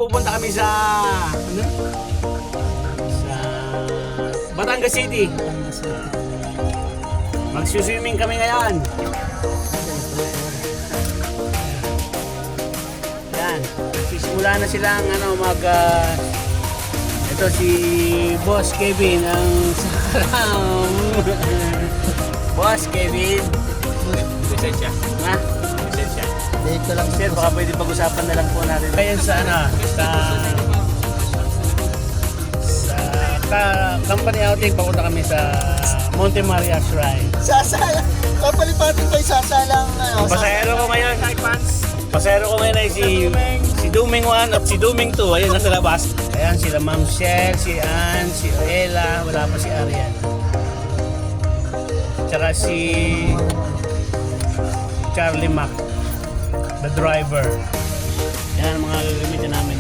Pupunta kami sa ano? Sa Batangas City. Magsuswimming kami ngayon. Yan. Sisimula na silang ano ito si Boss Kevin ang sakaram. Boss Kevin. Lisensya. Ha? Lisensya. Dito lang Sir, baka pwede pag-usapan na lang po natin. Ngayon sa ano, company outing, papunta kami sa Monte Maria Shrine. Sasala. Kapalipatin ko yung sasalang ano. Pasahero ko ngayon. Pasahero ko ngayon ay si Duming 1 at si Duming 2. Ayun, nasa labas. Ayan, sila Ma'am Shell, si Ann, si Ella, wala pa si Arian. Tsaka si Charlie Mac, the driver. Yan ang mga gagamitin namin.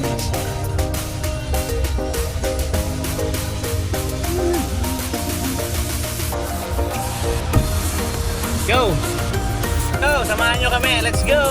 Go! Go! Samahan nyo kami! Let's go!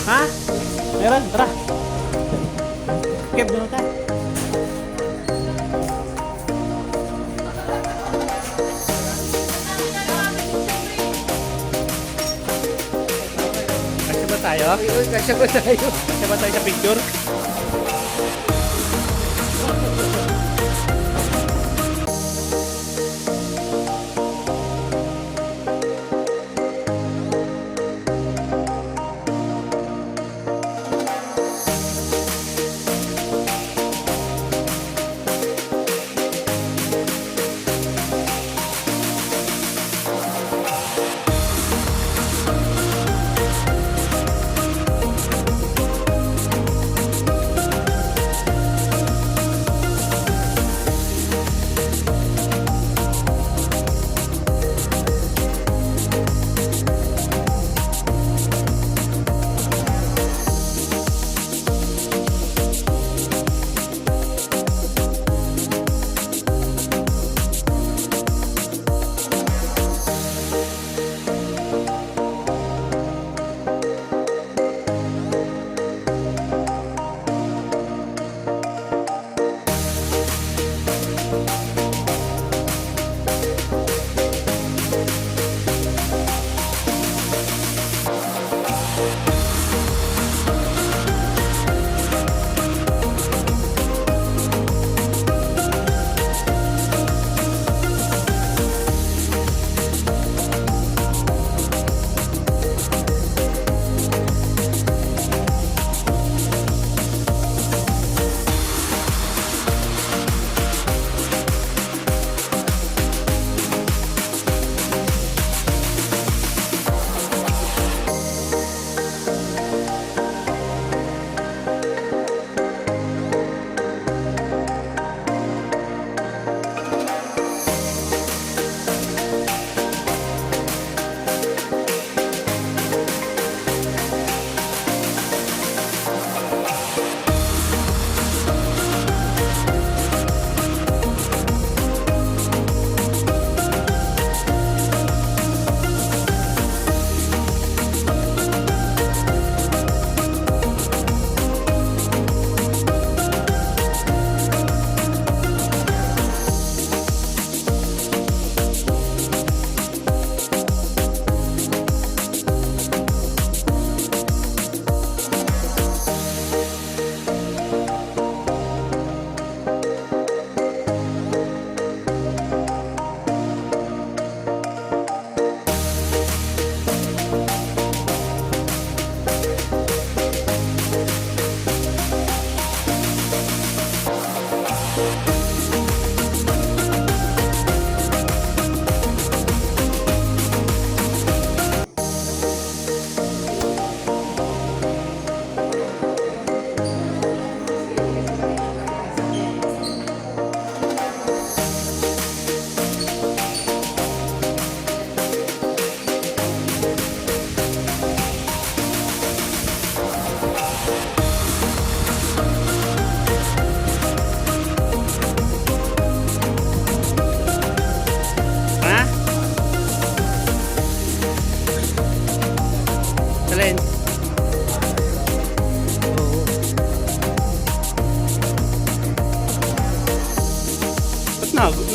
Ha? Meron, tara. Kev, doon tayo. Kasya ba tayo? Kasya ba tayo? Kasya ba tayo sa picture?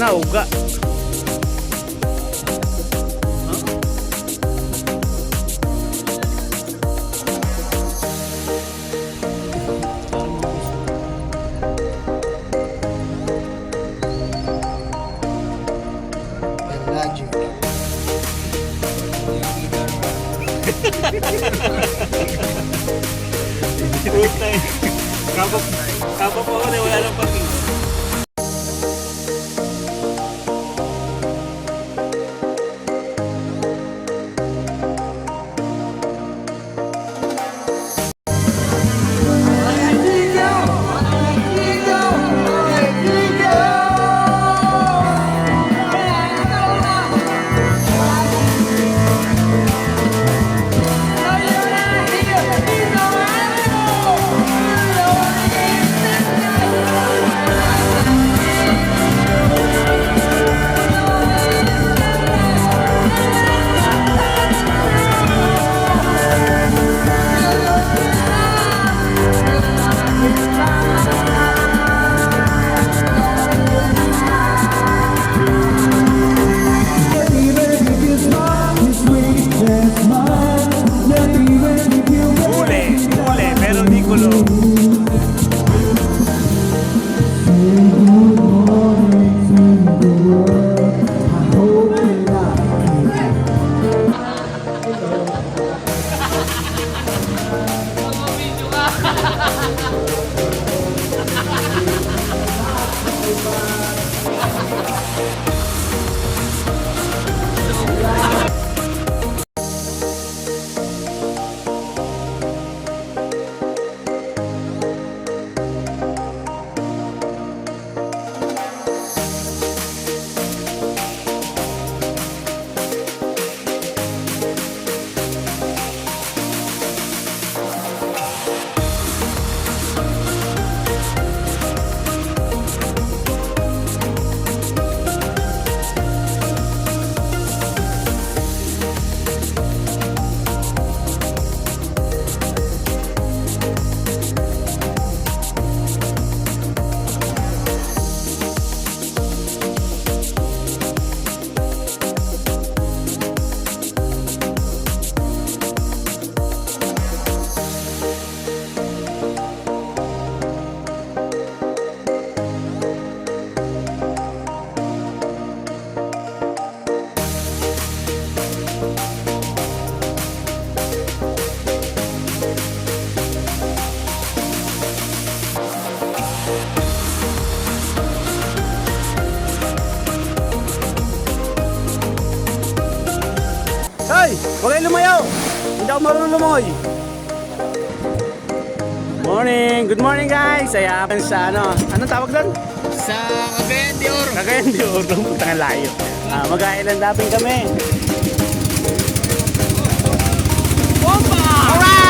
na, uga. Radyo. Putay. Kapap ako na wala nang parking. Huli, pero di kulong. Hoy! Huwag kayo lumayaw! Hindi ako marunong lumoy! Good morning guys! Ayapan sa anong tawag doon? Sa Cagayan de Oro. Cagayan de Oro, putang layo. Mag-island dapping kami. Opa! Alright!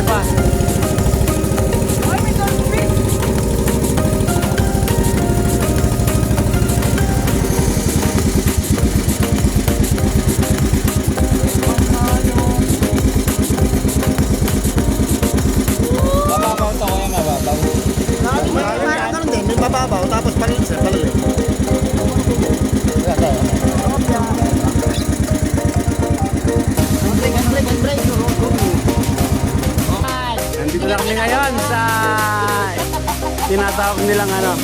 kuweba. Mababaw to kaya mababaw. Ganun din, may mababaw, tapos palinis na palalim. Nandito na kami ngayon sa tinatawag nilang ano.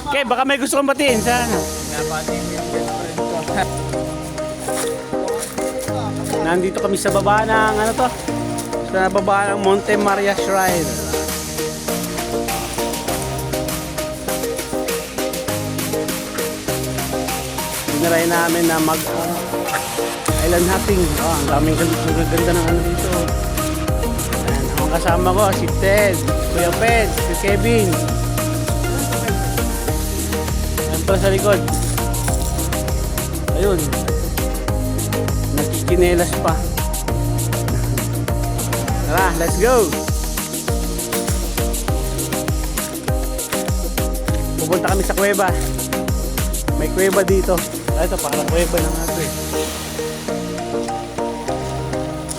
Okay, baka may gusto kong batiin sa ano. Nandito kami sa baba ng ano to? Sa baba ng Monte Maria Shrine. Tinaray namin na mag island hopping. Oh, ang daming ganda ng ano dito. Ayan, ang kasama ko si Ted, Kuya Ped, si Kevin. Ayan pala sa likod. Ayun. Nakikinelas pa. Tara, let's go! Pupunta kami sa kuweba. May kuweba dito. Ito, parang kuweba na nga ito eh.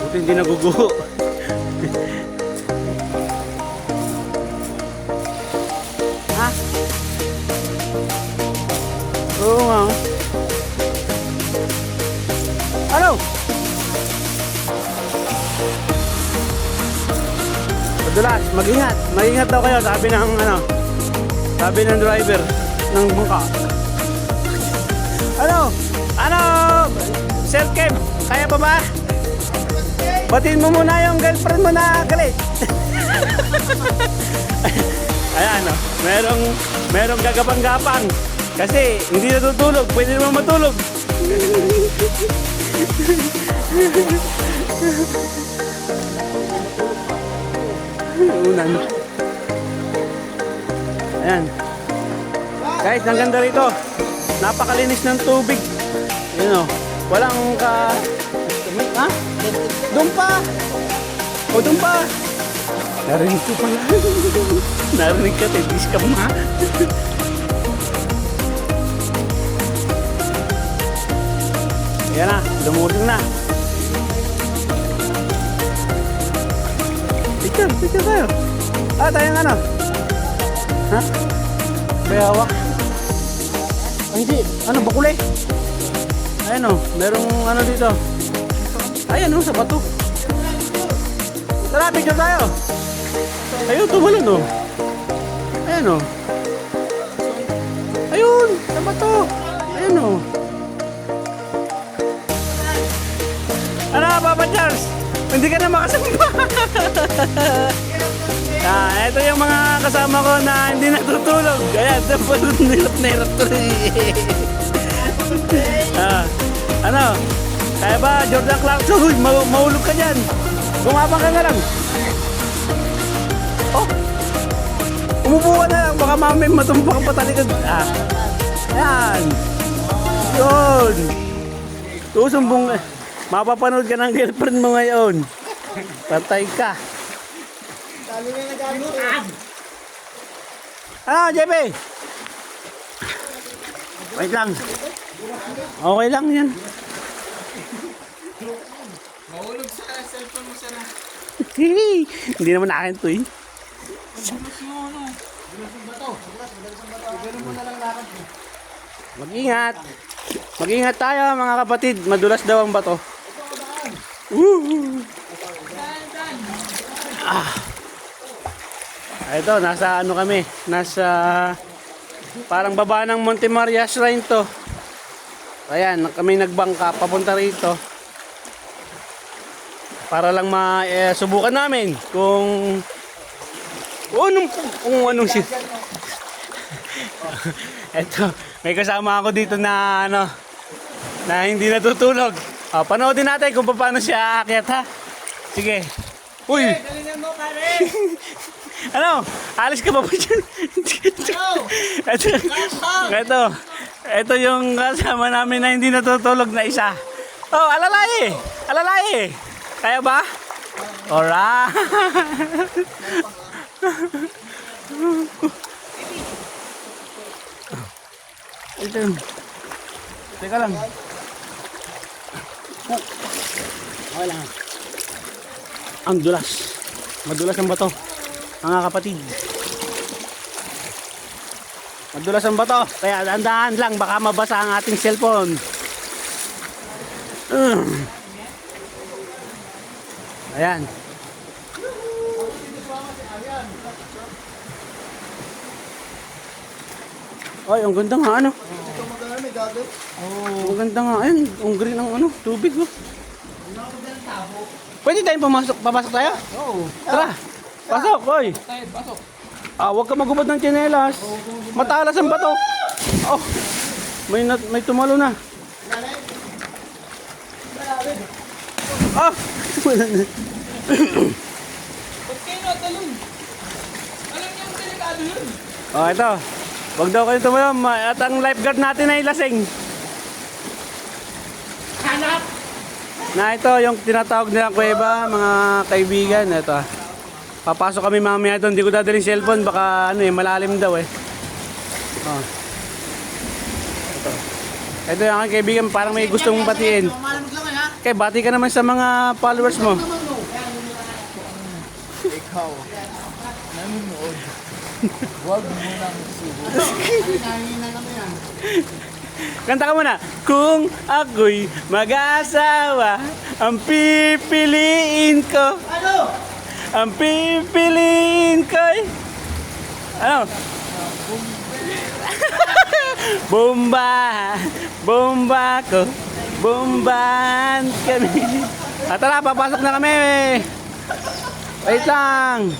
Buti hindi naguguho. Ha? Oo nga. Ano? Madulas, mag-ingat. Mag-ingat daw kayo, sabi ng ano. Sabi ng driver ng bangka. Ano? Ano? Sir Kev, kaya pa ba? Batiin mo muna yung girlfriend mo na galit. Ayan, no? Merong gagapang-gapang. Kasi hindi natutulog, pwede naman matulog. Unan. Ayan. Guys, ang ganda rito. Napakalinis ng tubig. Ayan o. Walang ka... Ha? Doon pa! O doon pa! Narinig ko pala. Narinig ka, tedis ka ma. Ayan na, lumulong na. Picture tayo. Ah, tayong ano? Ha? May hawak? Ay, hindi. Ano, bakule? Ayan o, merong ano dito. Ayan o, sa bato. Tara, picture tayo. Ayun, tumalon o. Ayan o. Ayun, sa bato. Ayan o. Ano, Papa Charles? Hindi ka na makasama. Ito yung mga kasama ko na hindi natutulog. Ayan, nirap ko rin. Ano? Kaya ba, Jordan Clarkson? Uy, mahulog ka dyan. Gumabang ka na lang. Oh, umupo ka na lang. Baka mamay matumpak pa talikod. Ayan. Yun. Susumbong. Mapapanood ka ng girlfriend mo ngayon. Patay ka. Ah, JP. Wait lang. Okay lang yan. Mahulog sa cellphone mo sana. Hindi naman akin to eh. Mag-ingat. Mag-ingat tayo mga kapatid. Madulas daw ang bato. Ito, nasa ano kami? Nasa parang baba ng Monte Maria Shrine to. Ayan, kami nagbangka papunta rito. Para lang subukan namin kung anong Eto, may kasama ako dito na ano, na hindi natutulog. Panoodin natin kung paano siya aakyat ha. Sige. Uy! Galingan mo, pare! Ano? Alis ka pa ba dyan? Ito yung kasama namin na hindi natutulog na isa. Oh, alalay! Alalay! Kaya ba? Alright! Ito. Teka lang. Okay lang. Ang dulas. Madulas ang bato. Mga kapatid. Madulas ang bato. Kaya dahan-dahan lang. Baka mabasa ang ating cellphone. Ayan. Ay, ang ganda nga ano. Ito magkano may gagawin? Ang ganda nga. Ayun, ang green ng ano, tubig. Oh. Pwede tayong pumasok, papasok tayo? Oo. Tara, pasok, boy. Tayo, pasok. Huwag ka magubad ng tsinelas. Matalas ang bato. Oh, may tumalo na. Ah! Ba't kayo natalon? Alam niyo ang delikado yun. Ito. Wag daw kayo tumayo. At ang lifeguard natin ay lasing. Hanap! Na ito, yung tinatawag nilang kuweba, mga kaibigan. Ito. Papasok kami mamaya doon. Hindi ko dadalhin cellphone. Baka malalim daw eh. Oh. Ito yung aking kaibigan. Parang may gustong batiin. Malamig lang ha? Okay, bati ka naman sa mga followers mo. Ikaw. Nanonood. Huwag mo nang subo. Nangina kami yan. Kanta ka muna. Kung ako'y mag-asawa, ang pipiliin ko. Ano? Ang pipiliin ko'y... Ano? Bomba! Bomba ko! Bombahan kami! Tara, papasok na kami! Wait lang!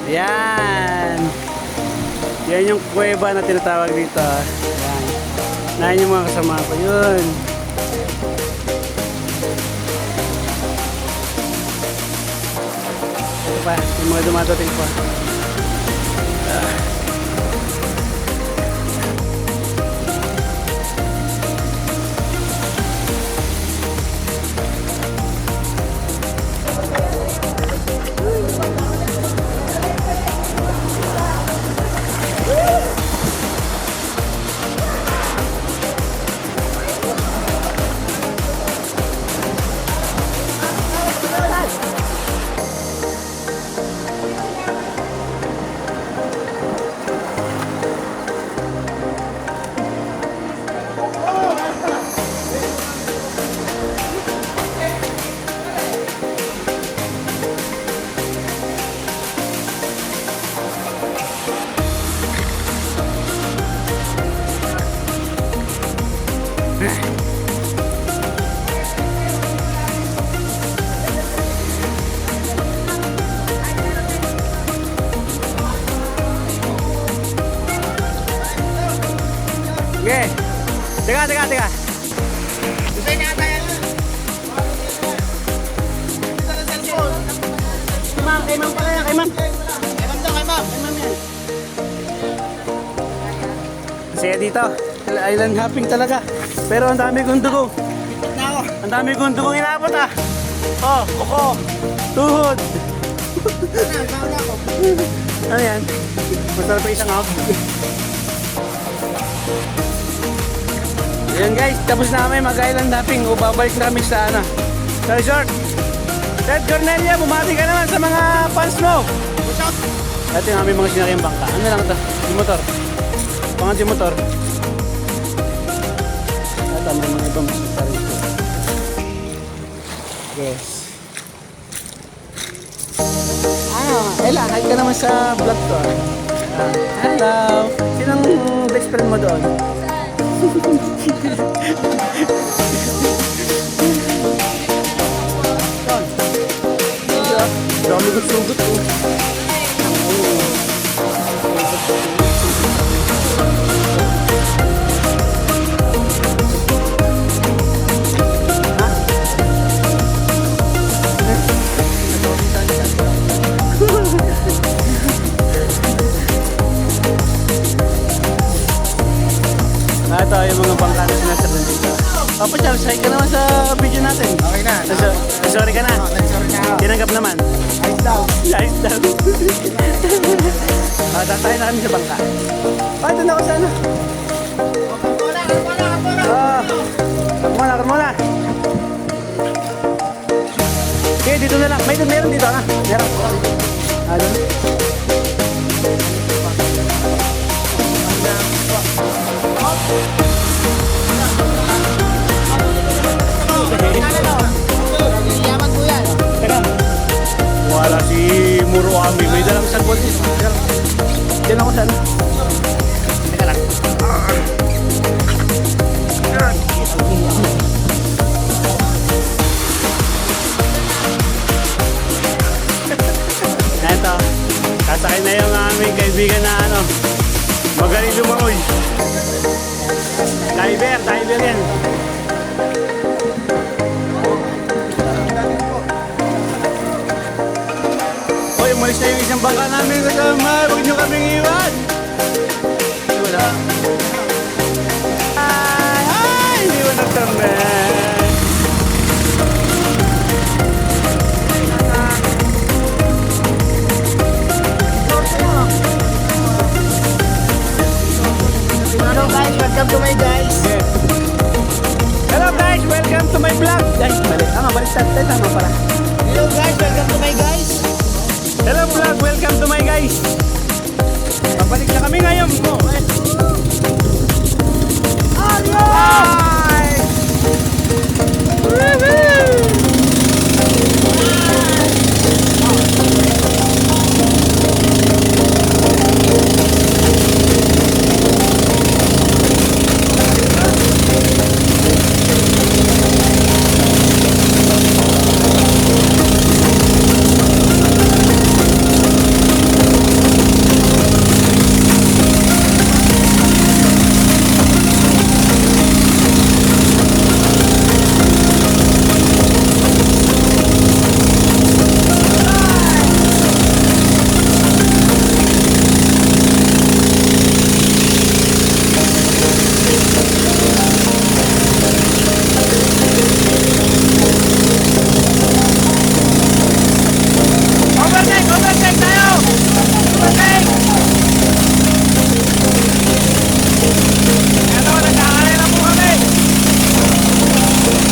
Yan. Yan yung kuweba na tinatawag dito. Yan. Nahin yung mga kasama ko. Yun. Ito pa. Yung mga dumadating pa. Sige. Teka. Gusto niya tayo. Kay ma'am pala yan, kay ma'am. Kay ma'am daw, kay ma'am. Masaya dito. Island hopping talaga. Pero ang dami kong dugo. Ikot na ako. Ang dami kong dugong inabot ah. Oh, kuko. Tuhod. Ano yan? Masarap pa isang hog. Ayan guys, tapos na kami mag-island hopping. O babalik na kami sa ano, sa resort. Ted Cornelia, bumati ka naman sa mga fans mo. Ito yung aming mga sinaryang bangka. Ano lang ito? Yung motor. Pangat yung motor. Ito, may mga ibang bisita rito. Yes. Ella, hi ka naman sa vlog to. Hello. Sinong best friend mo doon? Dami ko sugot oh. Ito yung mga bangka na sinasabi dito. Papa Charles, hi ka naman sa video natin. Okay na. Sorry ka na. Sorry na ako. Tinanggap naman. Ayos daw. Nice daw. Tatay na kami sa bangka. Ito na ako sana. Kap muna. Okay, dito na lang. Meron dito ha. Meron. Ano? Yaman po yan. Teka. Wala si Muro Ami. May dalang sagot. Diyan ako sana. Teka lang. Ito. Kasakay na yung aming kaibigan na ano. Magaling lumangoy. Diver yan. Hoy, umalis na yung isang bangka namin kasama. Huwag nyo kaming iwan. Wala. Ay, iniwan na kami. Hello guys, welcome to my guys. Hello guys, welcome to my vlog. Guys, mali. Baliktad. Tama pala. Hello guys, welcome to my guys. Hello vlog, welcome to my guys. Pabalik na kami ngayon. Alright! Overtake tayo! Overtake! Ito, nagkakalay na po kami!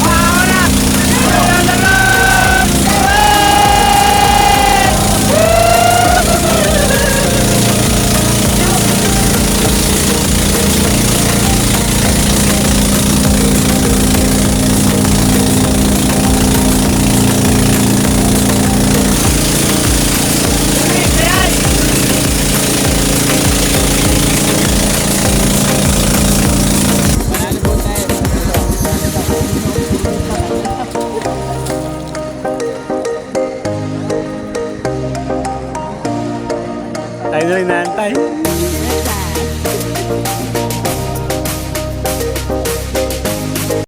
Wow na! Tayo na rin naantay.